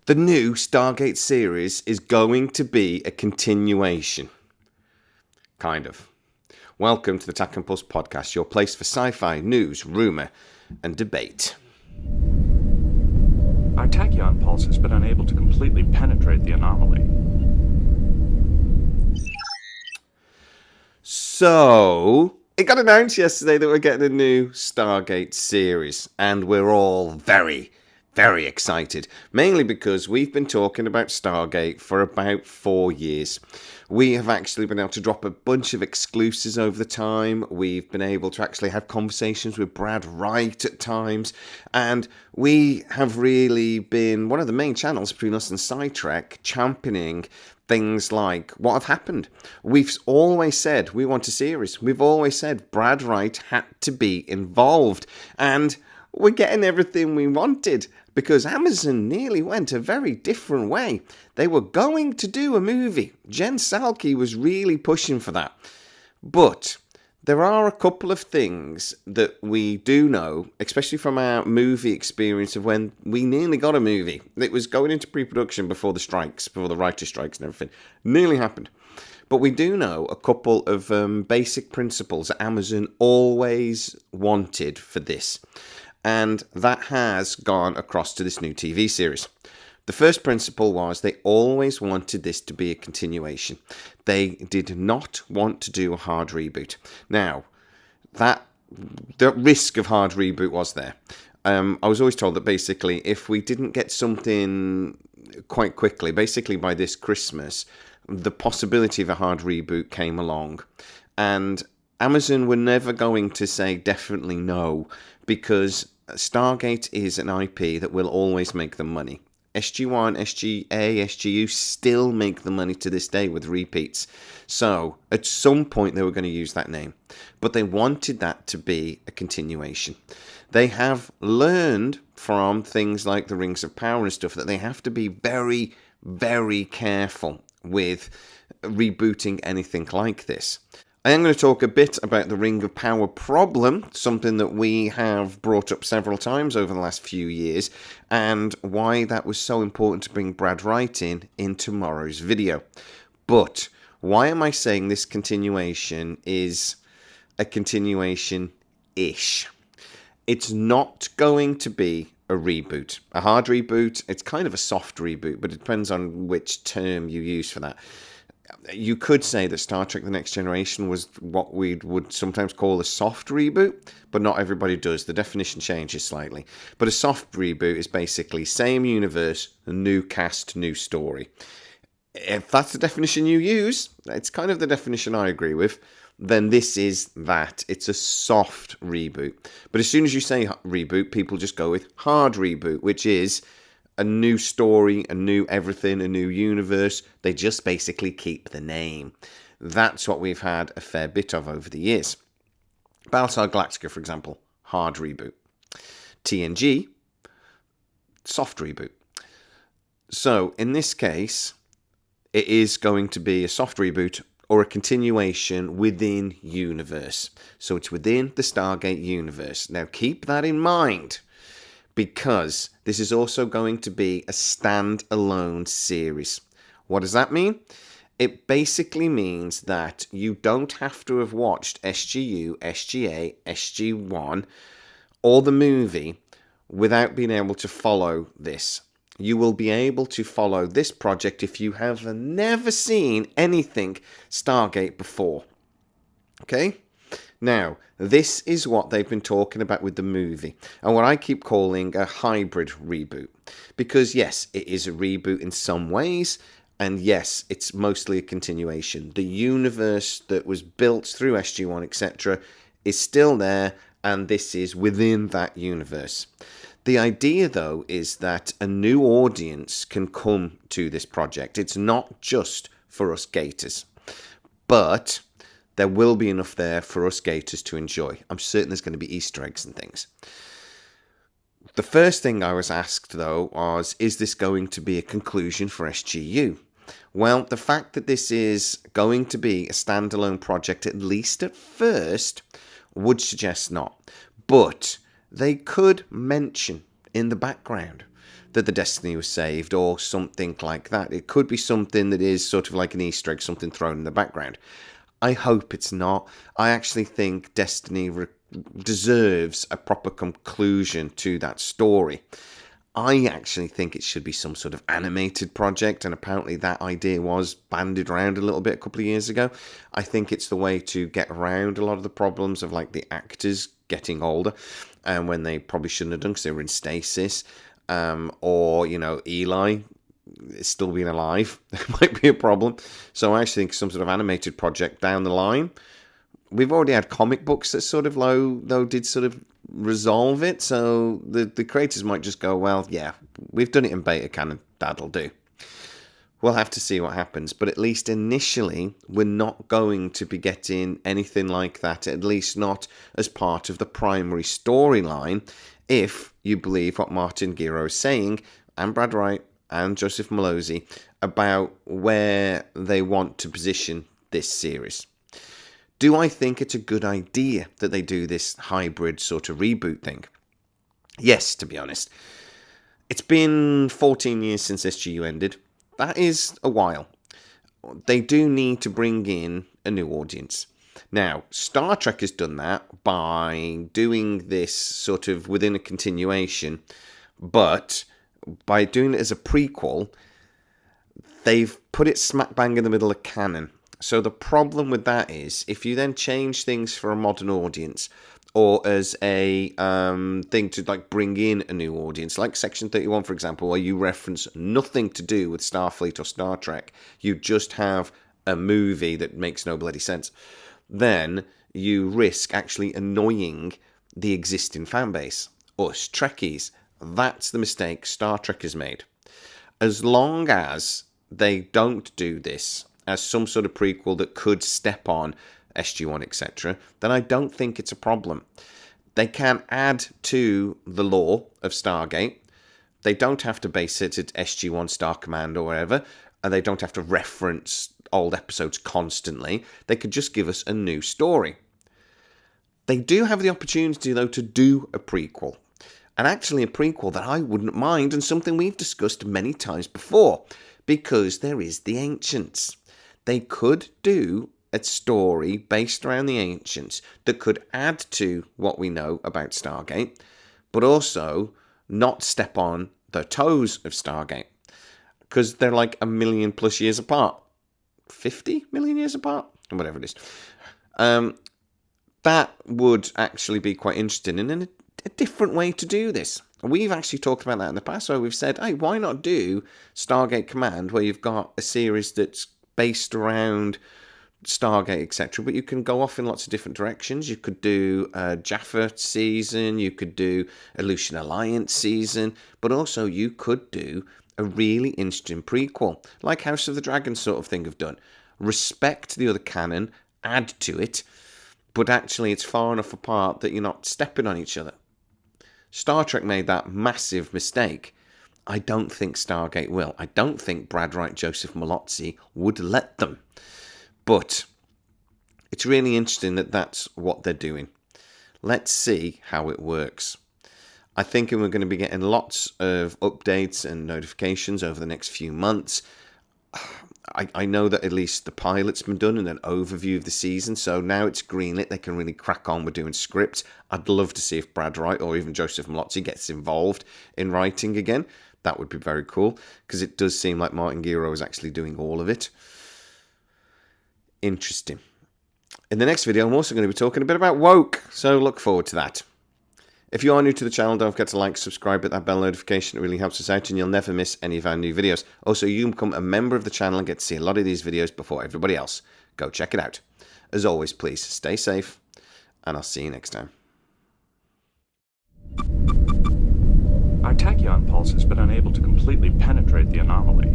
The new Stargate series is going to be a continuation. Kind of. Welcome to the Tack and Pulse podcast, your place for sci-fi, news, rumour and debate. Our tachyon pulse has been unable to completely penetrate the anomaly. So, it got announced yesterday that we're getting a new Stargate series, and we're all very excited, mainly because we've been talking about Stargate for about 4 years. We have actually been able to drop a bunch of exclusives over the time. We've been able to actually have conversations with Brad Wright at times, and we have really been one of the main channels between us and Scitrek championing things like what have happened. We've always said we want a series. We've always said Brad Wright had to be involved, and we're getting everything we wanted because Amazon nearly went a very different way. They were going to do a movie. Jen Salke was really pushing for that. But there are a couple of things that we do know, especially from our movie experience of when we nearly got a movie. It was going into pre-production before the strikes, before the writer strikes and everything. Nearly happened. But we do know a couple of basic principles that Amazon always wanted for this. And that has gone across to this new TV series. The first principle was they always wanted this to be a continuation. They did not want to do a hard reboot. Now, the risk of hard reboot was there. I was always told that basically if we didn't get something quite quickly, basically by this Christmas, the possibility of a hard reboot came along. And Amazon were never going to say definitely no, because Stargate is an IP that will always make them money. SG1, SGA, SGU still make the money to this day with repeats. So at some point they were going to use that name. But they wanted that to be a continuation. They have learned from things like the Rings of Power and stuff that they have to be very careful with rebooting anything like this. I am going to talk a bit about the Ring of Power problem, something that we have brought up several times over the last few years, and why that was so important to bring Brad Wright in tomorrow's video. But why am I saying this continuation is a continuation-ish? It's not going to be a reboot. A hard reboot, it's kind of a soft reboot, but it depends on which term you use for that. You could say that Star Trek The Next Generation was what we would sometimes call a soft reboot, but not everybody does. The definition changes slightly. But a soft reboot is basically same universe, new cast, new story. If that's the definition you use, it's kind of the definition I agree with, then this is that. It's a soft reboot. But as soon as you say reboot, people just go with hard reboot, which is a new story, a new everything, a new universe. They just basically keep the name. That's what we've had a fair bit of over the years. Battlestar Galactica, for example, hard reboot. TNG, soft reboot. So in this case, it is going to be a soft reboot or a continuation within universe. So it's within the Stargate universe. Now keep that in mind, because this is also going to be a standalone series. What does that mean? It basically means that you don't have to have watched SGU, SGA, SG1, or the movie without being able to follow this. You will be able to follow this project if you have never seen anything Stargate before. Okay? Now, this is what they've been talking about with the movie, and what I keep calling a hybrid reboot. Because yes, it is a reboot in some ways, and yes, it's mostly a continuation. The universe that was built through SG1, etc., is still there, and this is within that universe. The idea, though, is that a new audience can come to this project. It's not just for us Gators, but there will be enough there for us Gators to enjoy. I'm certain there's going to be Easter eggs and things. The first thing I was asked, though, was, is this going to be a conclusion for SGU? Well, the fact that this is going to be a standalone project, at least at first, would suggest not. But they could mention in the background that the Destiny was saved or something like that. It could be something that is sort of like an Easter egg, something thrown in the background. I hope it's not. I actually think Destiny deserves a proper conclusion to that story. I actually think it should be some sort of animated project, and apparently that idea was bandied around a little bit a couple of years ago. I think it's the way to get around a lot of the problems of like the actors getting older, and when they probably shouldn't have done because they were in stasis, or Eli still being alive. That might be a problem. So I actually think some sort of animated project down the line. We've already had comic books that sort of did sort of resolve it, so the creators might just go, well, yeah, we've done it in beta canon, that'll do. We'll have to see what happens, but at least initially we're not going to be getting anything like that, at least not as part of the primary storyline, if you believe what Martin Giro is saying, and Brad Wright and Joseph Malozzi, about where they want to position this series. Do I think it's a good idea that they do this hybrid sort of reboot thing? Yes, to be honest. It's been 14 years since SGU ended. That is a while. They do need to bring in a new audience. Now, Star Trek has done that by doing this sort of within a continuation, but by doing it as a prequel, they've put it smack bang in the middle of canon. So the problem with that is, if you then change things for a modern audience, or as a thing to like bring in a new audience, like Section 31, for example, where you reference nothing to do with Starfleet or Star Trek, you just have a movie that makes no bloody sense, then you risk actually annoying the existing fan base, us Trekkies. That's the mistake Star Trek has made. As long as they don't do this as some sort of prequel that could step on SG-1, etc., then I don't think it's a problem. They can add to the lore of Stargate. They don't have to base it at SG-1 Star Command or whatever, and they don't have to reference old episodes constantly. They could just give us a new story. They do have the opportunity, though, to do a prequel. And actually a prequel that I wouldn't mind, and something we've discussed many times before, because there is the Ancients. They could do a story based around the Ancients that could add to what we know about Stargate, but also not step on the toes of Stargate, because they're like 1,000,000+ years apart. 50 million years apart? Whatever it is. That would actually be quite interesting, and in a different way to do this. We've actually talked about that in the past, where we've said, hey, why not do Stargate Command, where you've got a series that's based around Stargate, etc., but you can go off in lots of different directions. You could do a Jaffa season, you could do a Lucian Alliance season, but also you could do a really interesting prequel, like House of the Dragon sort of thing have done. Respect the other canon, add to it, but actually it's far enough apart that you're not stepping on each other. Star Trek made that massive mistake. I don't think Stargate will. I don't think Brad Wright, Joseph Malozzi would let them. But it's really interesting that that's what they're doing. Let's see how it works. I think we're going to be getting lots of updates and notifications over the next few months. I know that at least the pilot's been done and an overview of the season, so now it's greenlit. They can really crack on with doing scripts. I'd love to see if Brad Wright or even Joseph Malozzi gets involved in writing again. That would be very cool, because it does seem like Martin Giro is actually doing all of it. Interesting. In the next video, I'm also going to be talking a bit about woke, so look forward to that. If you are new to the channel, don't forget to like, subscribe, hit that bell notification. It really helps us out, and you'll never miss any of our new videos. Also, you can become a member of the channel and get to see a lot of these videos before everybody else. Go check it out. As always, please stay safe, and I'll see you next time. Our tachyon pulse has been unable to completely penetrate the anomaly.